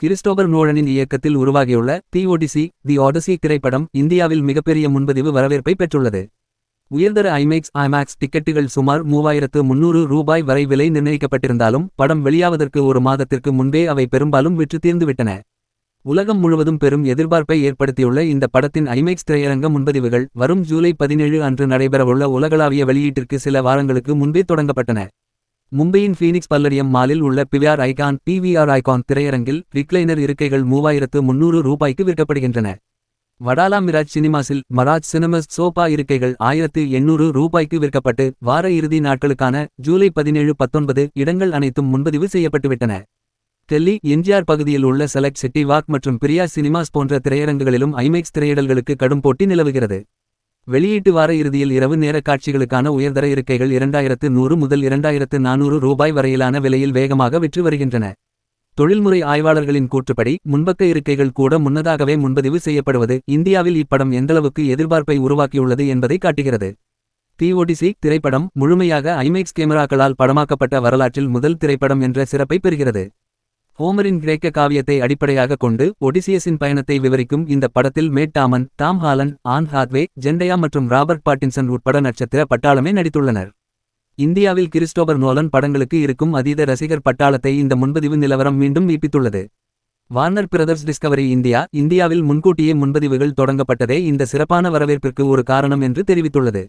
Christopher நோலனின் இயக்கத்தில் உருவாகியுள்ள தி ஒடிசி தி ஆடசி திரைப்படம் இந்தியாவில் மிகப்பெரிய முன்பதிவு வரவேற்பை பெற்றுள்ளது. உயர்தர ஐமேக்ஸ் டிக்கெட்டுகள் சுமார் 3300 ரூபாய் வரை விலை நிர்ணயிக்கப்பட்டிருந்தாலும் படம் வெளியாவதற்கு ஒரு மாதத்திற்கு முன்பே அவை பெரும்பாலும் விற்று தீர்ந்துவிட்டன. உலகம் முழுவதும் பெரும் எதிர்பார்ப்பை ஏற்படுத்தியுள்ள இந்த படத்தின் ஐமேக்ஸ் திரையரங்க முன்பதிவுகள் வரும் ஜூலை 17 அன்று நடைபெறவுள்ள உலகளாவிய வெளியீட்டிற்கு சில வாரங்களுக்கு முன்பே தொடங்கப்பட்டன. மும்பையின் ஃபீனிக்ஸ் பல்லடியம் மாலில் உள்ள பிவிஆர் ஐகான் திரையரங்கில் ரிக்ளைனர் இருக்கைகள் 3300 ரூபாய்க்கு விற்கப்படுகின்றன. வடாலா மிராஜ் சினிமாஸில் மராஜ் சினிமாஸ் சோபா இருக்கைகள் 1800 ரூபாய்க்கு விற்கப்பட்டு வார இறுதி நாட்களுக்கான ஜூலை 17-19 இடங்கள் அனைத்தும் முன்பதிவு செய்யப்பட்டுவிட்டன. டெல்லி எம்ஜிஆர் பகுதியில் உள்ள செலக்ட் சிட்டி வாக் மற்றும் பிரியா சினிமாஸ் போன்ற திரையரங்குகளிலும் ஐமேக்ஸ் திரையிடல்களுக்கு கடும் போட்டி நிலவுகிறது. வெளியீட்டு வார இறுதியில் இரவு நேர காட்சிகளுக்கான உயர்தர இருக்கைகள் 2100 முதல் 2400 ரூபாய் வரையிலான விலையில் வேகமாக விற்று வருகின்றன. தொழில்முறை ஆய்வாளர்களின் கூற்றுப்படி முன்பக்க இருக்கைகள் கூட முன்னதாகவே முன்பதிவு செய்யப்படுவது இந்தியாவில் இப்படம் எந்தளவுக்கு எதிர்பார்ப்பை உருவாக்கியுள்ளது என்பதை காட்டுகிறது. தி ஒடிசி திரைப்படம் முழுமையாக ஐமேக்ஸ் கேமராக்களால் படமாக்கப்பட்ட வரலாற்றில் முதல் திரைப்படம் என்ற சிறப்பை பெறுகிறது. ஹோமரின் கிரேக்க காவியத்தை அடிப்படையாக கொண்டு ஒடிசியஸின் பயணத்தை விவரிக்கும் இந்த படத்தில் Matt Damon, Tom Holland, Anne Hathaway, Zendaya மற்றும் ராபர்ட் பாட்டின்சன் உட்பட நட்சத்திர பட்டாளமே நடித்துள்ளனர். இந்தியாவில் கிறிஸ்டோபர் நோலன் படங்களுக்கு இருக்கும் அதீத ரசிகர் பட்டாளத்தை இந்த முன்பதிவு நிலவரம் மீண்டும் மெய்ப்பித்துள்ளது. வார்னர் பிரதர்ஸ் டிஸ்கவரி இந்தியாவில் முன்கூட்டியே முன்பதிவுகள் தொடங்கப்பட்டதே இந்த சிறப்பான வரவேற்பிற்கு ஒரு காரணம் என்று தெரிவித்துள்ளது.